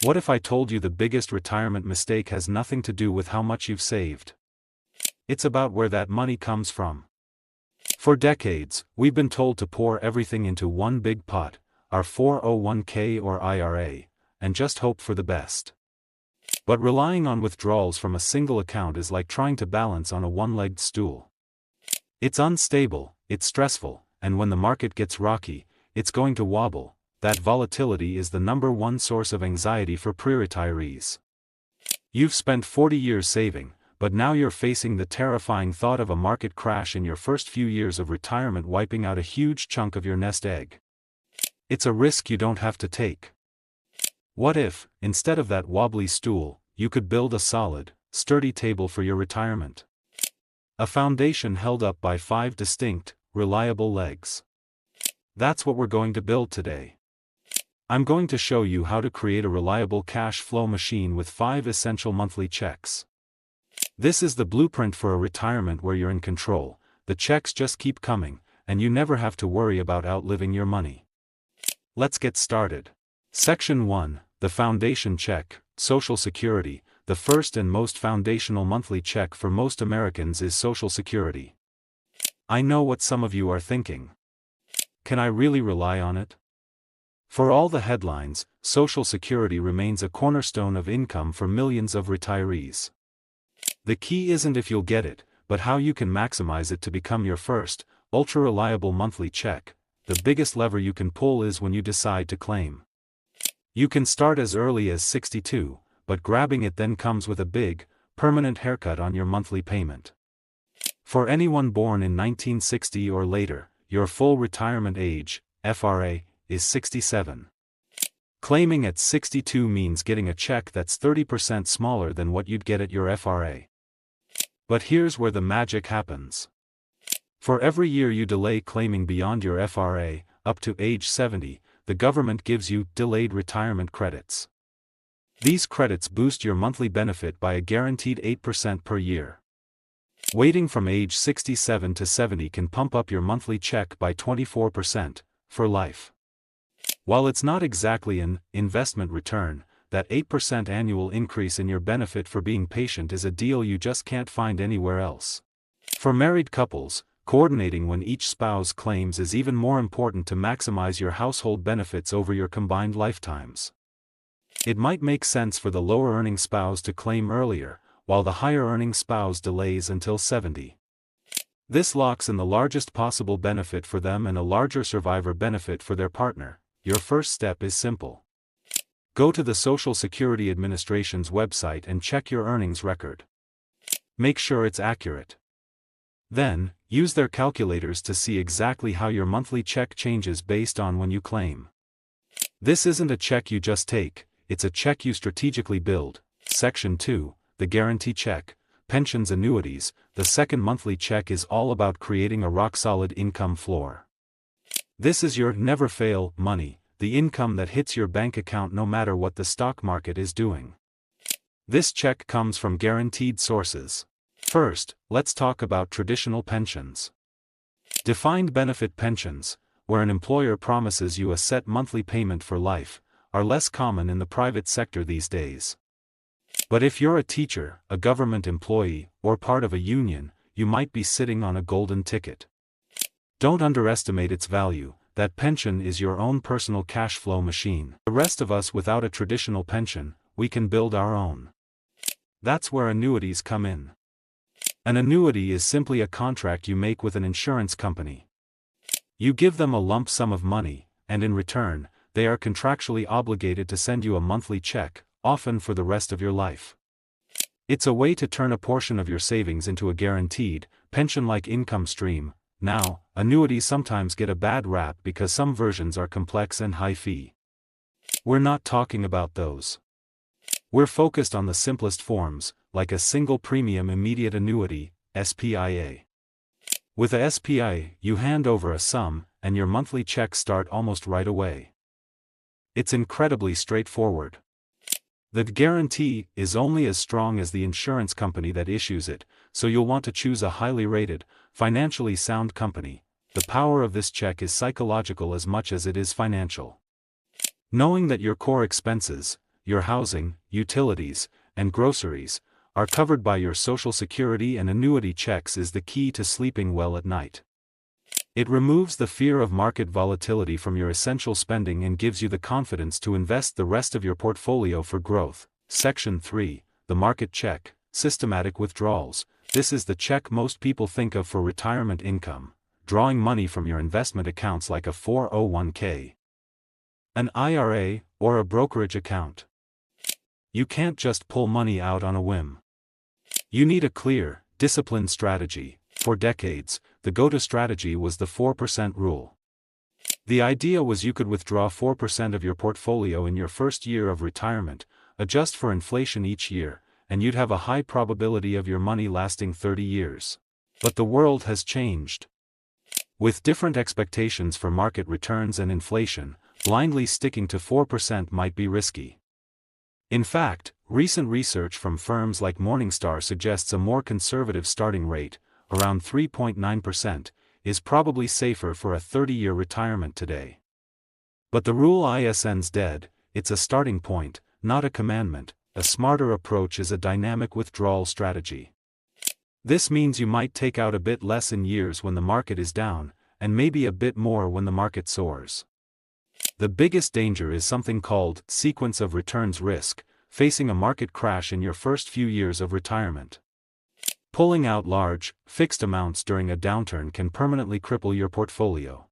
What if I told you the biggest retirement mistake has nothing to do with how much you've saved? It's about where that money comes from. For decades, we've been told to pour everything into one big pot, our 401k or IRA, and just hope for the best. But relying on withdrawals from a single account is like trying to balance on a one-legged stool. It's unstable, it's stressful, and when the market gets rocky, it's going to wobble. That volatility is the #1 source of anxiety for pre-retirees. You've spent 40 years saving, but now you're facing the terrifying thought of a market crash in your first few years of retirement wiping out a huge chunk of your nest egg. It's a risk you don't have to take. What if, instead of that wobbly stool, you could build a solid, sturdy table for your retirement? A foundation held up by 5 distinct, reliable legs. That's what we're going to build today. I'm going to show you how to create a reliable cash flow machine with 5 essential monthly checks. This is the blueprint for a retirement where you're in control. The checks just keep coming, and you never have to worry about outliving your money. Let's get started. Section 1, the foundation check, Social Security. The first and most foundational monthly check for most Americans is Social Security. I know what some of you are thinking. Can I really rely on it? For all the headlines, Social Security remains a cornerstone of income for millions of retirees. The key isn't if you'll get it, but how you can maximize it to become your first, ultra-reliable monthly check. The biggest lever you can pull is when you decide to claim. You can start as early as 62, but grabbing it then comes with a big, permanent haircut on your monthly payment. For anyone born in 1960 or later, your full retirement age, FRA, is 67. Claiming at 62 means getting a check that's 30% smaller than what you'd get at your FRA. But here's where the magic happens. For every year you delay claiming beyond your FRA, up to age 70, the government gives you delayed retirement credits. These credits boost your monthly benefit by a guaranteed 8% per year. Waiting from age 67 to 70 can pump up your monthly check by 24%, for life. While it's not exactly an investment return, that 8% annual increase in your benefit for being patient is a deal you just can't find anywhere else. For married couples, coordinating when each spouse claims is even more important to maximize your household benefits over your combined lifetimes. It might make sense for the lower-earning spouse to claim earlier, while the higher-earning spouse delays until 70. This locks in the largest possible benefit for them and a larger survivor benefit for their partner. Your first step is simple. Go to the Social Security Administration's website and check your earnings record. Make sure it's accurate. Then, use their calculators to see exactly how your monthly check changes based on when you claim. This isn't a check you just take, it's a check you strategically build. Section 2, the guarantee check, pensions annuities. The second monthly check is all about creating a rock-solid income floor. This is your never-fail money, the income that hits your bank account no matter what the stock market is doing. This check comes from guaranteed sources. First, let's talk about traditional pensions. Defined benefit pensions, where an employer promises you a set monthly payment for life, are less common in the private sector these days. But if you're a teacher, a government employee, or part of a union, you might be sitting on a golden ticket. Don't underestimate its value. That pension is your own personal cash flow machine. The rest of us without a traditional pension, we can build our own. That's where annuities come in. An annuity is simply a contract you make with an insurance company. You give them a lump sum of money, and in return, they are contractually obligated to send you a monthly check, often for the rest of your life. It's a way to turn a portion of your savings into a guaranteed, pension-like income stream. Now, annuities sometimes get a bad rap because some versions are complex and high fee. We're not talking about those. We're focused on the simplest forms, like a single premium immediate annuity, SPIA. With a SPIA, you hand over a sum, and your monthly checks start almost right away. It's incredibly straightforward. The guarantee is only as strong as the insurance company that issues it, so you'll want to choose a highly rated, financially sound company. The power of this check is psychological as much as it is financial. Knowing that your core expenses, your housing, utilities, and groceries, are covered by your Social Security and annuity checks is the key to sleeping well at night. It removes the fear of market volatility from your essential spending and gives you the confidence to invest the rest of your portfolio for growth. Section 3, the market check, systematic withdrawals. This is the check most people think of for retirement income, drawing money from your investment accounts like a 401k, an IRA, or a brokerage account. You can't just pull money out on a whim. You need a clear, disciplined strategy. For decades, the go-to strategy was the 4% rule. The idea was you could withdraw 4% of your portfolio in your first year of retirement, adjust for inflation each year, and you'd have a high probability of your money lasting 30 years. But the world has changed. With different expectations for market returns and inflation, blindly sticking to 4% might be risky. In fact, recent research from firms like Morningstar suggests a more conservative starting rate, around 3.9%, is probably safer for a 30-year retirement today. But the rule isn't dead, it's a starting point, not a commandment. A smarter approach is a dynamic withdrawal strategy. This means you might take out a bit less in years when the market is down, and maybe a bit more when the market soars. The biggest danger is something called sequence of returns risk, facing a market crash in your first few years of retirement. Pulling out large, fixed amounts during a downturn can permanently cripple your portfolio.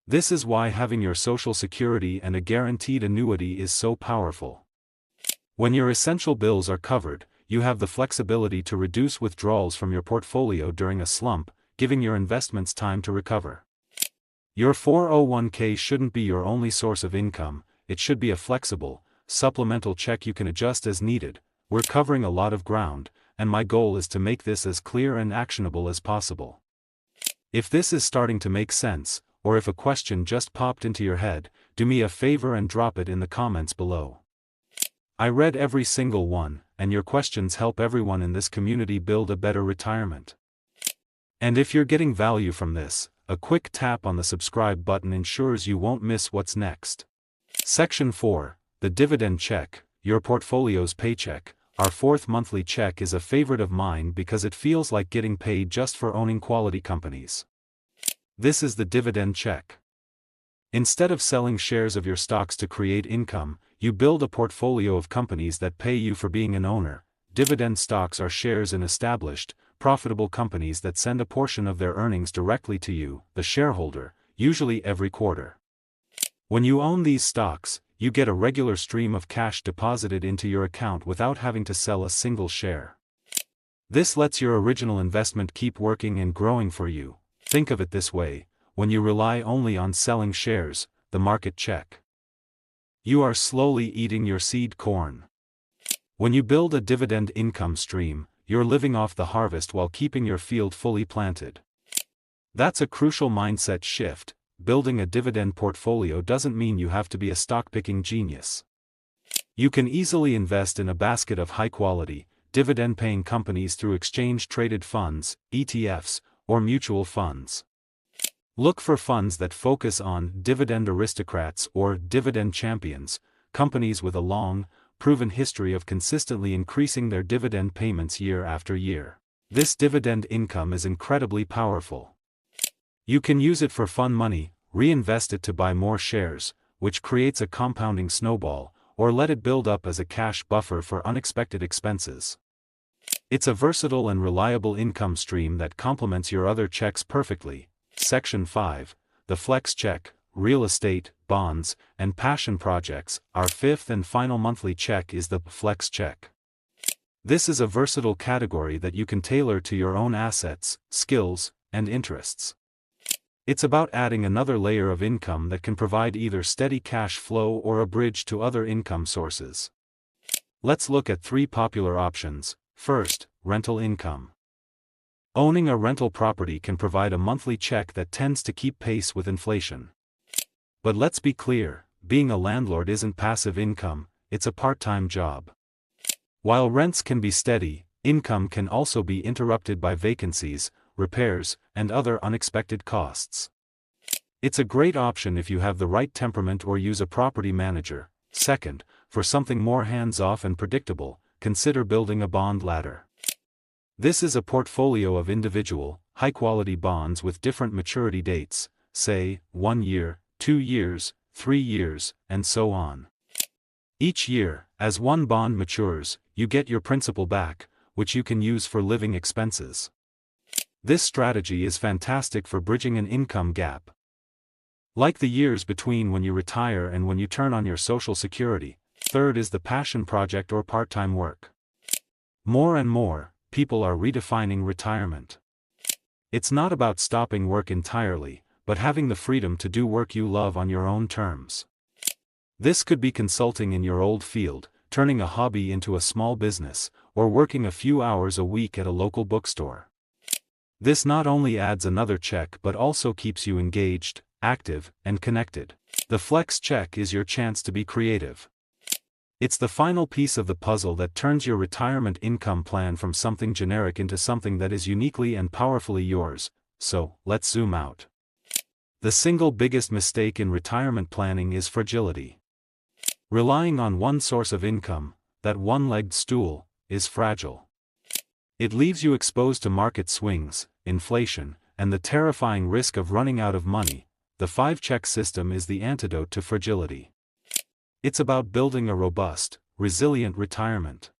This is why having your Social Security and a guaranteed annuity is so powerful. When your essential bills are covered, you have the flexibility to reduce withdrawals from your portfolio during a slump, giving your investments time to recover. Your 401k shouldn't be your only source of income, it should be a flexible, supplemental check you can adjust as needed. We're covering a lot of ground, and my goal is to make this as clear and actionable as possible. If this is starting to make sense, or if a question just popped into your head, do me a favor and drop it in the comments below. I read every single one, and your questions help everyone in this community build a better retirement. And if you're getting value from this, a quick tap on the subscribe button ensures you won't miss what's next. Section 4, the dividend check, your portfolio's paycheck. Our fourth monthly check is a favorite of mine because it feels like getting paid just for owning quality companies. This is the dividend check. Instead of selling shares of your stocks to create income, you build a portfolio of companies that pay you for being an owner. Dividend stocks are shares in established, profitable companies that send a portion of their earnings directly to you, the shareholder, usually every quarter. When you own these stocks, you get a regular stream of cash deposited into your account without having to sell a single share. This lets your original investment keep working and growing for you. Think of it this way: when you rely only on selling shares, the market check, you are slowly eating your seed corn. When you build a dividend income stream, you're living off the harvest while keeping your field fully planted. That's a crucial mindset shift. Building a dividend portfolio doesn't mean you have to be a stock-picking genius. You can easily invest in a basket of high-quality, dividend-paying companies through exchange-traded funds, ETFs, or mutual funds. Look for funds that focus on dividend aristocrats or dividend champions, companies with a long, proven history of consistently increasing their dividend payments year after year. This dividend income is incredibly powerful. You can use it for fun money, reinvest it to buy more shares, which creates a compounding snowball, or let it build up as a cash buffer for unexpected expenses. It's a versatile and reliable income stream that complements your other checks perfectly. Section 5, the flex check, real estate, bonds, and passion projects. Our fifth and final monthly check is the flex check. This is a versatile category that you can tailor to your own assets, skills, and interests. It's about adding another layer of income that can provide either steady cash flow or a bridge to other income sources. Let's look at three popular options. First, rental income. Owning a rental property can provide a monthly check that tends to keep pace with inflation. But let's be clear, being a landlord isn't passive income, it's a part-time job. While rents can be steady, income can also be interrupted by vacancies, repairs, and other unexpected costs. It's a great option if you have the right temperament or use a property manager. Second, for something more hands-off and predictable, consider building a bond ladder. This is a portfolio of individual, high-quality bonds with different maturity dates, say, 1 year, 2 years, 3 years, and so on. Each year, as one bond matures, you get your principal back, which you can use for living expenses. This strategy is fantastic for bridging an income gap. Like the years between when you retire and when you turn on your Social Security, third is the passion project or part-time work. More and more, people are redefining retirement. It's not about stopping work entirely, but having the freedom to do work you love on your own terms. This could be consulting in your old field, turning a hobby into a small business, or working a few hours a week at a local bookstore. This not only adds another check but also keeps you engaged, active, and connected. The flex check is your chance to be creative. It's the final piece of the puzzle that turns your retirement income plan from something generic into something that is uniquely and powerfully yours. So, let's zoom out. The single biggest mistake in retirement planning is fragility. Relying on one source of income, that one-legged stool, is fragile. It leaves you exposed to market swings, inflation, and the terrifying risk of running out of money. The 5-check system is the antidote to fragility. It's about building a robust, resilient retirement.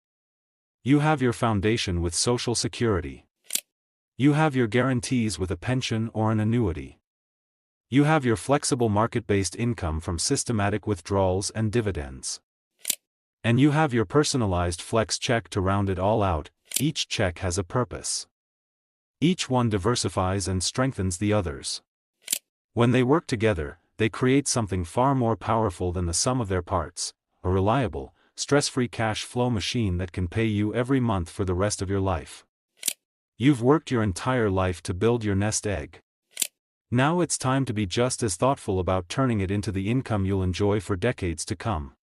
You have your foundation with Social Security. You have your guarantees with a pension or an annuity. You have your flexible market-based income from systematic withdrawals and dividends. And you have your personalized flex check to round it all out. Each check has a purpose. Each one diversifies and strengthens the others. When they work together, they create something far more powerful than the sum of their parts, a reliable, stress-free cash flow machine that can pay you every month for the rest of your life. You've worked your entire life to build your nest egg. Now it's time to be just as thoughtful about turning it into the income you'll enjoy for decades to come.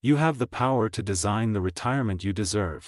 You have the power to design the retirement you deserve.